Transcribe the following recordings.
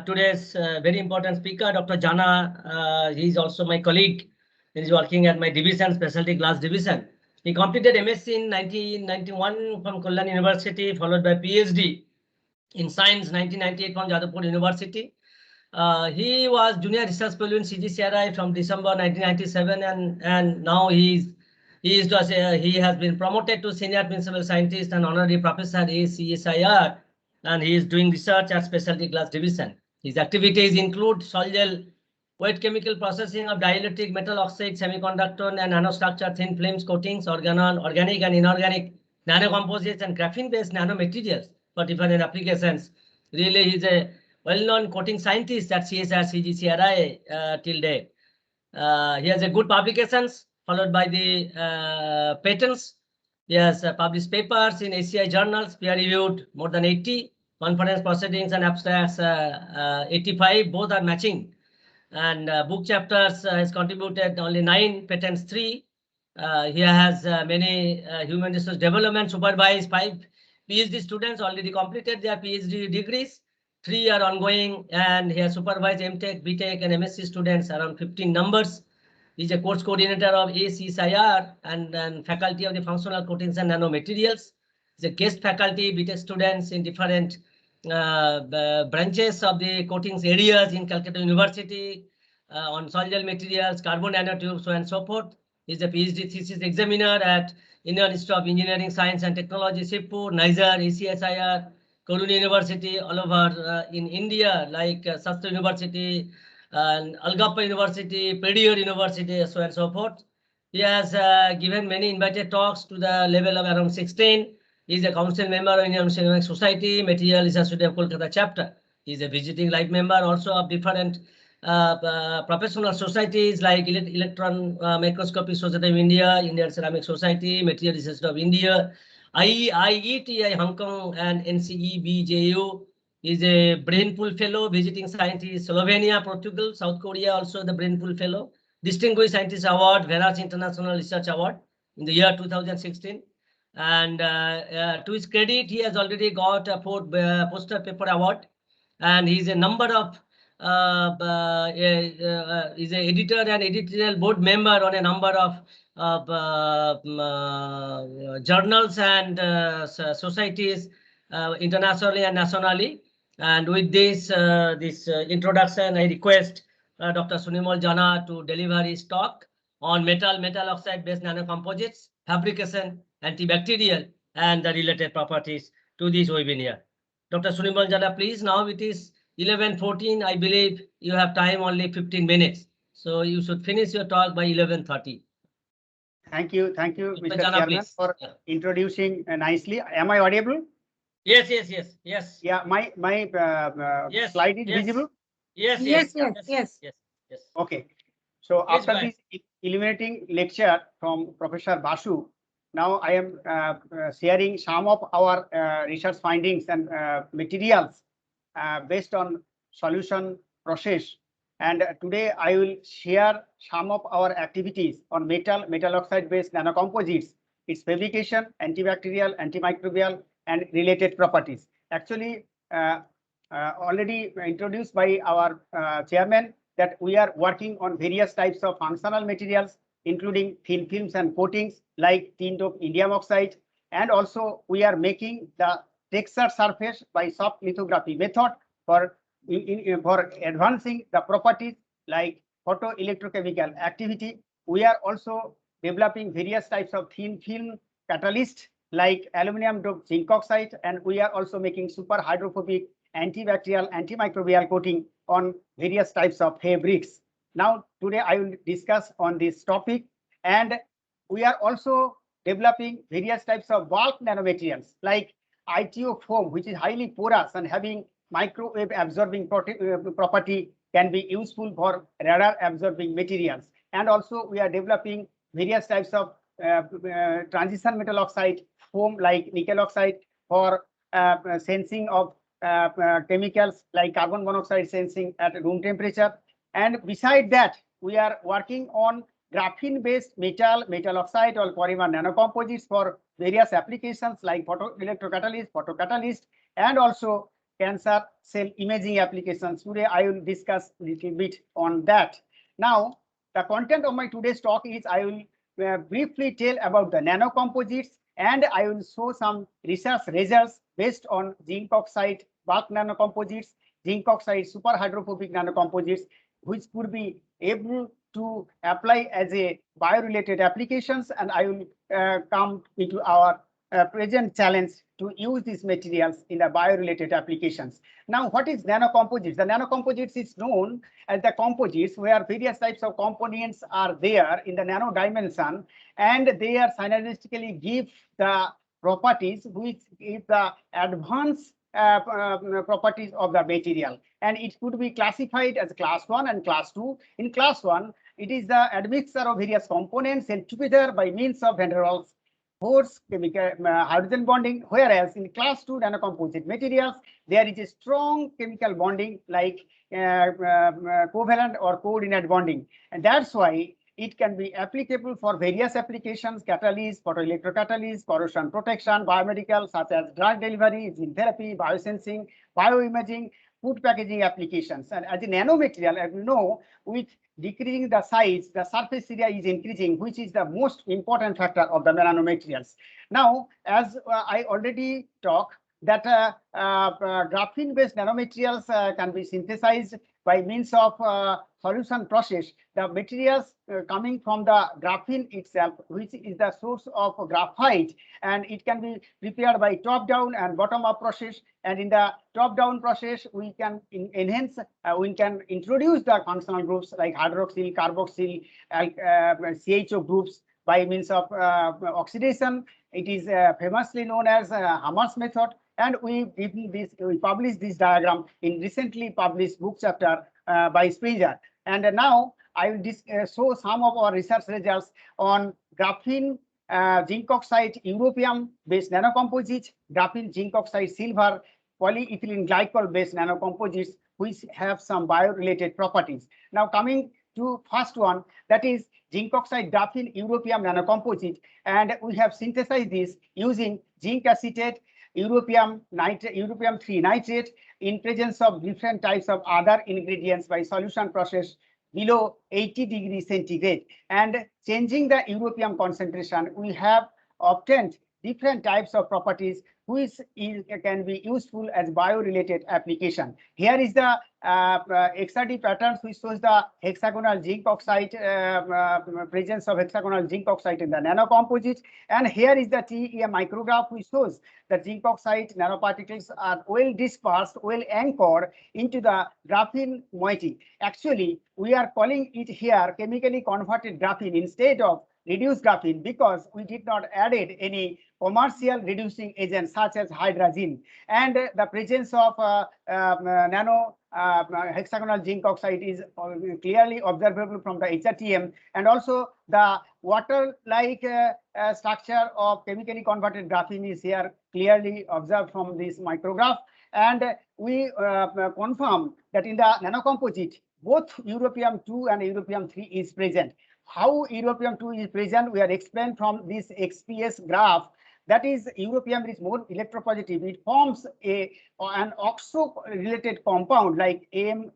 Today's very important speaker, Dr. Jana. He is also my colleague. He is working at my division, Specialty Glass Division. He completed MSc in 1991 from Kollam University, followed by PhD in Science 1998 from Jadavpur University. He was Junior Research Fellow in CGCRI from December 1997, and now he has been promoted to Senior Principal Scientist and Honorary Professor ACSIR, and he is doing research at Specialty Glass Division. His activities include Sol-Gel wet chemical processing of dielectric metal oxide, semiconductor and nanostructure thin films coatings, organic and inorganic nanocomposites, and graphene-based nanomaterials for different applications. Really, he's a well-known coating scientist at CSR CGCRI till date. He has a good publications followed by the patents. He has published papers in ACI journals, peer-reviewed more than 80, conference proceedings and abstracts 85, both are matching. And book chapters has contributed only 9, patents 3. He has many human resource development supervised 5 PhD students already completed their PhD degrees. 3 are ongoing, and he has supervised MTech, BTech, and MSc students around 15 numbers. He is a course coordinator of ACSIR and faculty of the functional coatings and nanomaterials. He is a guest faculty BTech students in different branches of the coatings areas in Calcutta University on sol-gel materials, carbon nanotubes, so and so forth. He is a PhD thesis examiner at Indian Institute of Engineering, Science and Technology, Shivpur, Niger, ACSIR, Kollam University, all over in India, like Shastra University, and Algappa University, Purdue University, so and so forth. He has given many invited talks to the level of around 16. He is a council member of Indian Engineering Society, Material Research Society of Kolkata chapter. He is a visiting life member also of different professional societies like Electron Microscopy Society of India, Indian Ceramic Society, Material Research of India, IETI Hong Kong, and NCEBJU. Is a Brainpool Fellow, visiting scientist, Slovenia, Portugal, South Korea, also the Brainpool Fellow, Distinguished Scientist Award, Veras International Research Award in the year 2016. And to his credit, he has already got a poster paper award, and he is a number of is an editor and editorial board member on a number of journals and societies internationally and nationally. And with this introduction, I request Dr. Sunimal Jana to deliver his talk on metal oxide based nanocomposites, fabrication, antibacterial, and the related properties to this webinar. Dr. Sunimal Jana, please. Now it is 11:14. I believe you have time only 15 minutes. So you should finish your talk by 11:30. Thank you, Mr. Chairman, for introducing nicely. Am I audible? Yes. Yeah, my yes, slide is visible. Yes. Okay. So please, after this illuminating lecture from Professor Basu, now I am sharing some of our research findings and materials based on solution process. And today I will share some of our activities on metal oxide based nanocomposites, its fabrication, antibacterial, antimicrobial, and related properties. Actually, already introduced by our chairman that we are working on various types of functional materials, including thin films and coatings like tint of indium oxide, and also we are making the texture surface by soft lithography method for advancing the properties like photoelectrochemical activity. We are also developing various types of thin film catalyst like aluminum doped zinc oxide, and we are also making super hydrophobic antibacterial, antimicrobial coating on various types of fabrics. Now today I will discuss on this topic, and we are also developing various types of bulk nanomaterials like ITO foam, which is highly porous and having microwave absorbing property, can be useful for radar absorbing materials. And also we are developing various types of transition metal oxide foam like nickel oxide for sensing of chemicals like carbon monoxide sensing at room temperature. And beside that, we are working on graphene based metal oxide or polymer nanocomposites for various applications like photocatalyst, and also cancer cell imaging applications. Today, I will discuss a little bit on that. Now, the content of my today's talk is I will briefly tell about the nanocomposites, and I will show some research results based on zinc oxide bulk nanocomposites, zinc oxide superhydrophobic nanocomposites, which could be able to apply as a bio-related applications, and I will come into our present challenge to use these materials in the bio-related applications. Now, what is nanocomposites? The nanocomposites is known as the composites where various types of components are there in the nano dimension, and they are synergistically give the properties which is the advanced properties of the material, and it could be classified as class 1 and class 2. In class 1, it is the admixture of various components held together by means of van der Waals force chemical hydrogen bonding, whereas in class 2 nanocomposite materials, there is a strong chemical bonding like covalent or coordinate bonding, and that's why it can be applicable for various applications: catalysis, photoelectrocatalysis, corrosion protection, biomedical such as drug delivery, gene therapy, biosensing, bioimaging, food packaging applications. And as a nanomaterial, as you know, with decreasing the size, the surface area is increasing, which is the most important factor of the nanomaterials. Now, as I already talked, that graphene-based nanomaterials can be synthesized by means of solution process. The materials coming from the graphene itself, which is the source of graphite, and it can be prepared by top-down and bottom-up process. And in the top-down process, we can enhance, we can introduce the functional groups like hydroxyl, carboxyl, CHO groups by means of oxidation. It is famously known as Hamer's method. And we published this diagram in recently published book chapter by Springer. And now I will show some of our research results on graphene, zinc oxide, europium based nanocomposites, graphene, zinc oxide, silver, polyethylene glycol based nanocomposites, which have some bio-related properties. Now coming to first one, that is zinc oxide graphene europium nanocomposite, and we have synthesized this using zinc acetate, europium nitrate, europium 3 nitrate in presence of different types of other ingredients by solution process below 80 degrees centigrade, and changing the europium concentration, we have obtained different types of properties which can be useful as bio-related application. Here is the XRD patterns which shows the hexagonal zinc oxide, presence of hexagonal zinc oxide in the nanocomposites. And here is the TEM micrograph which shows that zinc oxide nanoparticles are well dispersed, well anchored into the graphene moiety. Actually, we are calling it here chemically converted graphene instead of reduced graphene because we did not added any commercial reducing agents such as hydrazine, and the presence of nano hexagonal zinc oxide is clearly observable from the HRTM, and also the water-like structure of chemically converted graphene is here clearly observed from this micrograph. And we confirm that in the nanocomposite, both europium 2 and europium 3 is present. How europium 2 is present, we are explained from this XPS graph. That is, europium is more electropositive. It forms an oxo-related compound like M,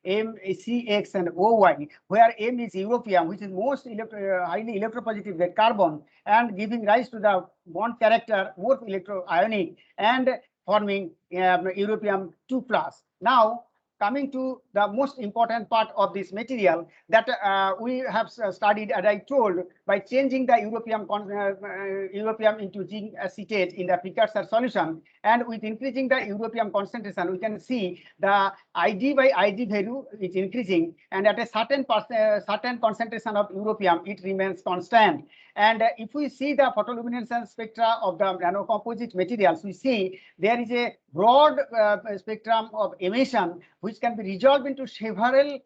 CX, and OY, where M is europium, which is most highly electropositive than carbon, and giving rise to the bond character more electroionic and forming europium 2+. Now, coming to the most important part of this material that we have studied, as I told, by changing the europium into zinc acetate in the precursor solution, and with increasing the europium concentration, we can see the ID by ID value is increasing, and at a certain concentration of europium, it remains constant. And if we see the photoluminescence spectra of the nanocomposite materials, we see there is a broad spectrum of emission which can be resolved into several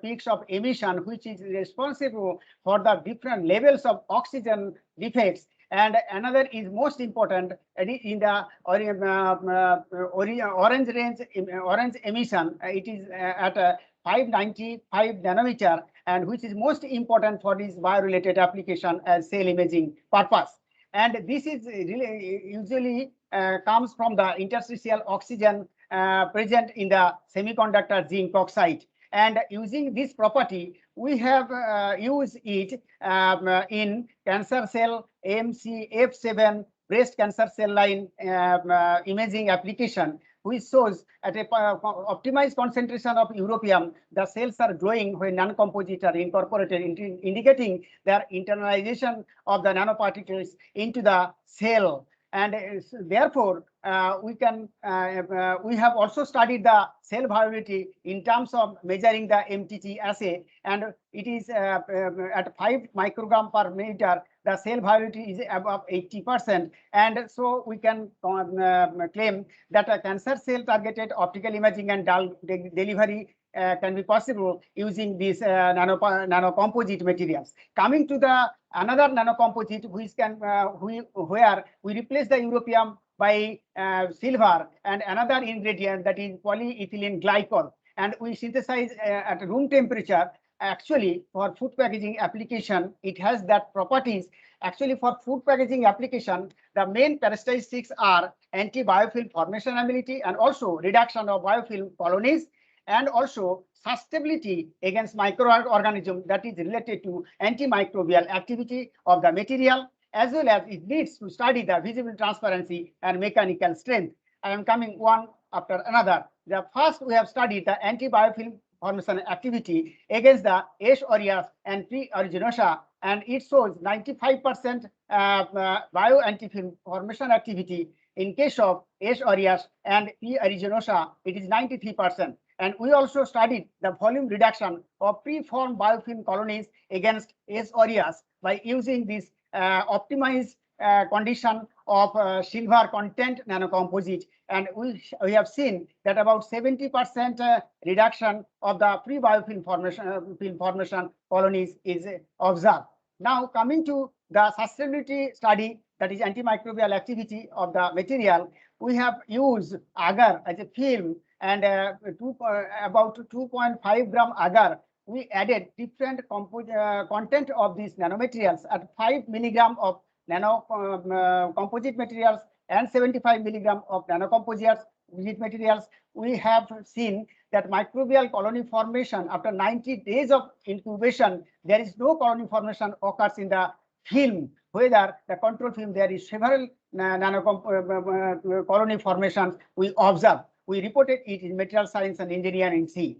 peaks of emission, which is responsible for the different levels of oxygen defects. And another is most important in the orange emission. It is at 595 nanometer, and which is most important for this bio-related application as cell imaging purpose. And this is really usually comes from the interstitial oxygen present in the semiconductor zinc oxide. And using this property, we have used it in cancer cell AMCF7 breast cancer cell line imaging application, which shows at a optimized concentration of europium, the cells are glowing when non-composite are incorporated, indicating their internalization of the nanoparticles into the cell. And therefore, we have also studied the cell viability in terms of measuring the MTT assay, and it is at 5 microgram per milliliter. The cell viability is above 80%, and so we can claim that a cancer cell targeted optical imaging and delivery can be possible using these nanocomposite materials. Coming to the another nanocomposite, which can where we replace the europium by silver and another ingredient, that is polyethylene glycol, and we synthesize at room temperature. Actually, for food packaging application, it has that properties. Actually, for food packaging application, the main characteristics are anti-biofilm formation ability and also reduction of biofilm colonies, and also susceptibility against microorganisms, that is related to antimicrobial activity of the material, as well as it needs to study the visible transparency and mechanical strength. I am coming one after another. The first, we have studied the anti-biofilm formation activity against the H. aureus and P. aeruginosa, and it shows 95% bio-antifilm formation activity. In case of H. aureus and P. aeruginosa, it is 93%. And we also studied the volume reduction of preformed biofilm colonies against H. aureus by using this optimized condition of silver content nanocomposite, and we have seen that about 70% reduction of the pre-biofilm formation colonies is observed. Now, coming to the sustainability study, that is antimicrobial activity of the material, we have used agar as a film, and about 2.5 gram agar. We added different content of these nanomaterials at 5 milligram of composite materials and 75 milligram of nanocomposite materials. We have seen that microbial colony formation after 90 days of incubation, there is no colony formation occurs in the film. Whether the control film, there is several colony formations we observe. We reported it in material science and engineering C.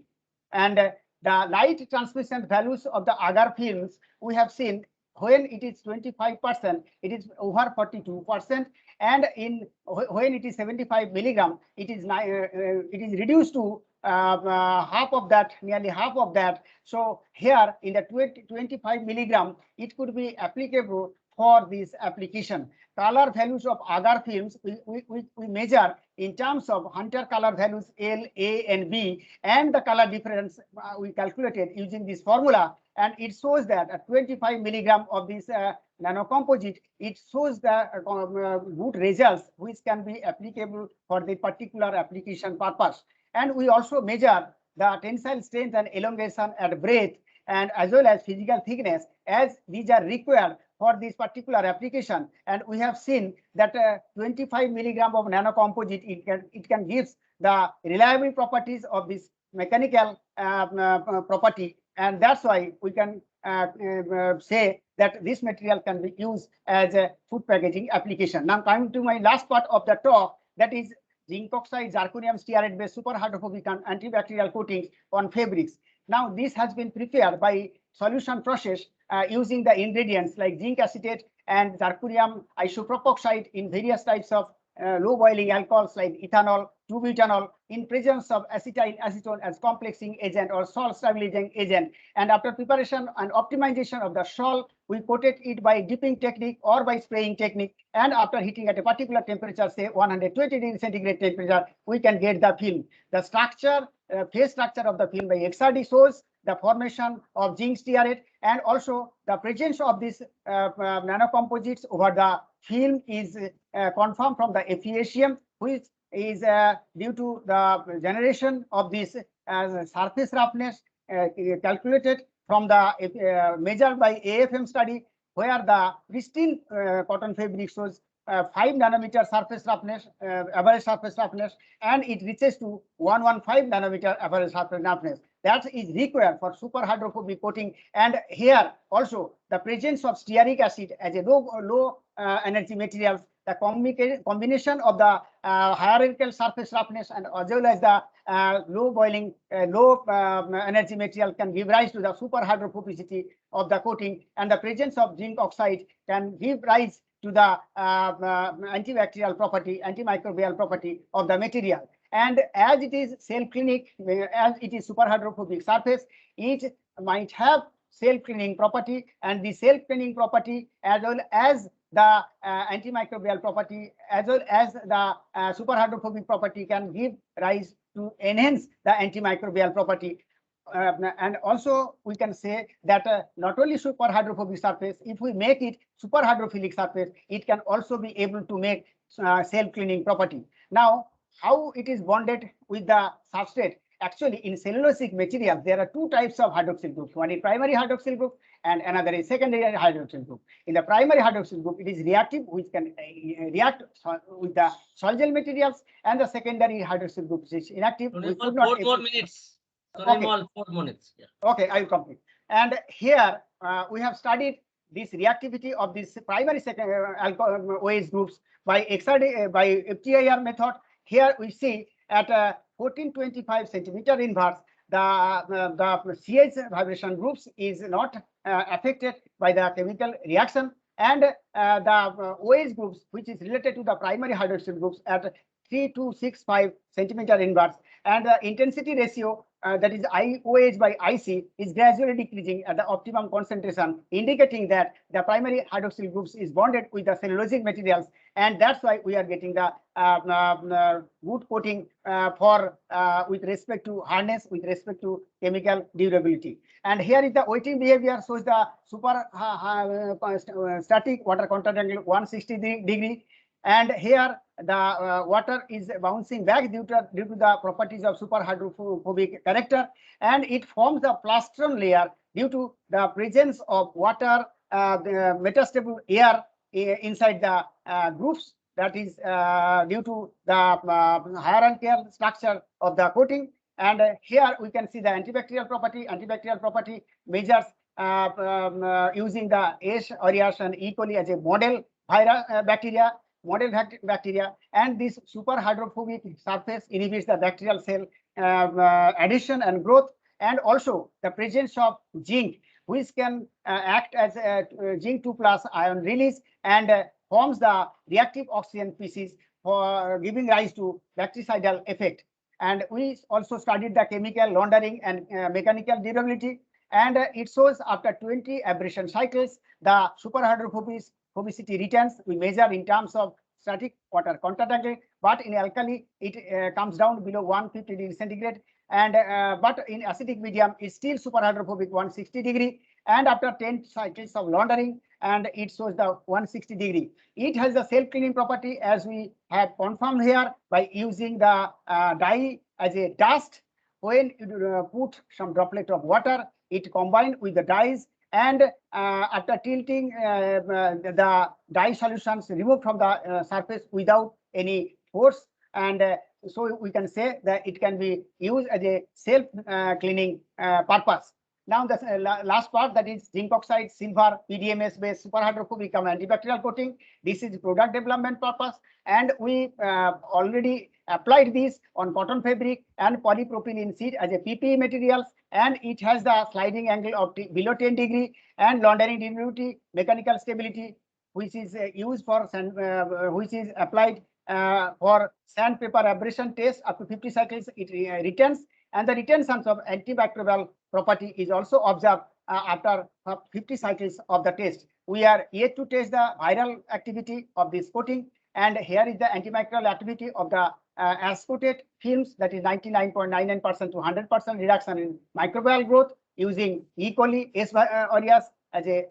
And the light transmission values of the agar films, we have seen when it is 25%, it is over 42%, and when it is 75 milligram, it is reduced to half of that, nearly half of that. So here in the 25 milligram, it could be applicable for this application. Color values of agar films we measure in terms of Hunter color values L, A, and B, and the color difference we calculated using this formula, and it shows that at 25 milligram of this nanocomposite, it shows the good results which can be applicable for the particular application purpose. And we also measure the tensile strength and elongation at breadth, and as well as physical thickness, as these are required for this particular application. And we have seen that 25 milligram of nanocomposite, it can give the reliable properties of this mechanical property, and that's why we can say that this material can be used as a food packaging application. Now coming to my last part of the talk, that is zinc oxide zirconium stearate based super hydrophobic and antibacterial coatings on fabrics. Now this has been prepared by solution process using the ingredients like zinc acetate and zirconium isopropoxide in various types of low boiling alcohols like ethanol, 2-butanol, in presence of acetyl acetone as complexing agent or salt stabilizing agent. And after preparation and optimization of the salt, we coated it by dipping technique or by spraying technique. And after heating at a particular temperature, say 120 degrees centigrade temperature, we can get the film. The structure, phase structure of the film by XRD shows the formation of zinc stearate, and also the presence of this nanocomposites over the film is confirmed from the FEACM, which is due to the generation of this surface roughness calculated from the measured by AFM study where the pristine cotton fabric shows 5 nanometer surface roughness, average surface roughness, and it reaches to 115 nanometer average surface roughness. That is required for super hydrophobic coating. And here also the presence of stearic acid as a low energy materials, the combination of the hierarchical surface roughness and as well as the low boiling, low energy material can give rise to the super hydrophobicity of the coating, and the presence of zinc oxide can give rise to the antibacterial property, antimicrobial property of the material. And as it is self-cleaning, as it is super hydrophobic surface, it might have self-cleaning property, and the self-cleaning property as well as the antimicrobial property as well as the super hydrophobic property can give rise to enhance the antimicrobial property. And also we can say that not only super hydrophobic surface, if we make it super hydrophilic surface, it can also be able to make self-cleaning property. Now, how it is bonded with the substrate? Actually, in cellulosic materials, there are two types of hydroxyl groups. One is primary hydroxyl group and another is secondary hydroxyl group. In the primary hydroxyl group, it is reactive, which can react with the sol-gel materials, and the secondary hydroxyl group is inactive. Four more minutes. Okay. 4 minutes. Yeah. Okay, I will complete. And here we have studied this reactivity of this primary OH groups by FTIR method. Here we see at 1425 centimeter inverse, the CH vibration groups is not affected by the chemical reaction, and the OH groups, which is related to the primary hydroxyl groups, at 3265 centimeter inverse, and the intensity ratio, that is IOH by IC, is gradually decreasing at the optimum concentration, indicating that the primary hydroxyl groups is bonded with the cellulosic materials, and that's why we are getting the good coating for with respect to hardness, with respect to chemical durability. And here is the wetting behavior, shows the super static water contact angle 160 degree, and here the water is bouncing back due to the properties of super hydrophobic character, and it forms a plastron layer due to the presence of water, the metastable air inside the grooves. That is due to the hierarchical structure of the coating. And here we can see the antibacterial property. Antibacterial property measures using the H. aureus and E. coli as a model bacteria, and this super hydrophobic surface inhibits the bacterial cell addition and growth, and also the presence of zinc, which can act as a zinc 2+ ion release and forms the reactive oxygen species for giving rise to bactericidal effect. And we also studied the chemical laundering and mechanical durability, and it shows after 20 abrasion cycles, the super hydrophobicity returns. We measure in terms of static water contact angle, but in alkali it comes down below 150 degrees centigrade, and but in acidic medium is still super hydrophobic 160 degree, and after 10 cycles of laundering, and it shows the 160 degree. It has the self-cleaning property, as we have confirmed here by using the dye as a dust. When you put some droplet of water, it combined with the dyes, and after tilting, the dye solutions removed from the surface without any force, and so we can say that it can be used as a self-cleaning purpose. Now the last part, that is zinc oxide silver PDMS based super hydrophobic antibacterial coating. This is product development purpose, and we already applied this on cotton fabric and polypropylene sheet as a PPE materials, and it has the sliding angle of below 10 degree and laundering durability, mechanical stability, which is used for which is applied for sandpaper abrasion test. Up to 50 cycles it returns, and the retentions of antibacterial property is also observed after 50 cycles of the test. We are yet to test the viral activity of this coating, and here is the antimicrobial activity of the as coated films, that is 99.99% to 100% reduction in microbial growth using E. coli, H. aureus as a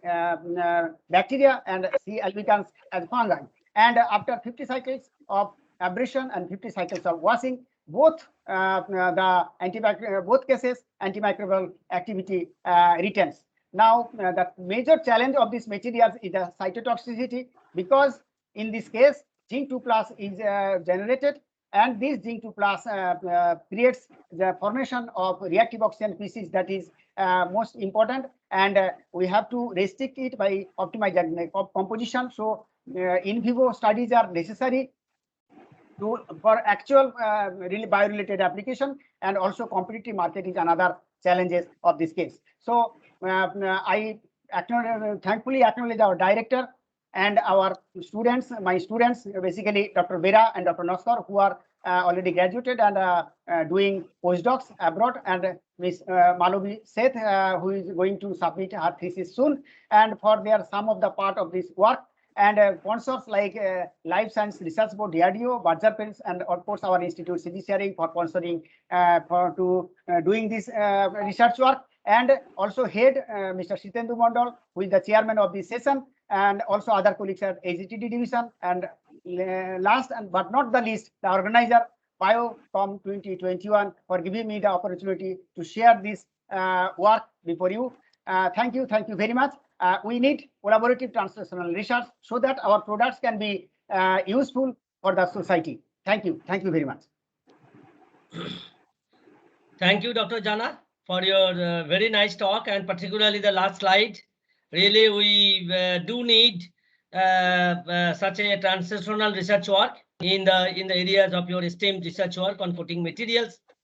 bacteria, and C. albicans as fungi. And after 50 cycles of abrasion and 50 cycles of washing, both both cases antimicrobial activity returns. Now, the major challenge of these materials is the cytotoxicity, because in this case, zinc 2 plus is generated, and this zinc 2 plus creates the formation of reactive oxygen species that is most important, and we have to restrict it by optimizing the composition. So in vivo studies are necessary for actual biorelated application, and also competitive market is another challenges of this case. So I thankfully acknowledge our director and our students, my students, basically Dr. Bera and Dr. Noskar, who are already graduated and doing postdocs abroad, and Ms. Malovi Seth, who is going to submit her thesis soon, and for their some of the part of this work. And sponsors like Life Science Research Board, DRDO, Badger Pens, and of course our institute CGCRE for sponsoring doing this research work, and also head Mr. Shitendu Mondal, who is the chairman of this session, and also other colleagues at AGTD division, and last and but not the least, the organizer Biocom 2021 for giving me the opportunity to share this work before you. Thank you very much. We need collaborative translational research so that our products can be useful for the society. Thank you very much. Thank you, Dr. Jana, for your very nice talk, and particularly the last slide. Really, we do need such a translational research work in the areas of your esteemed research work on coating materials.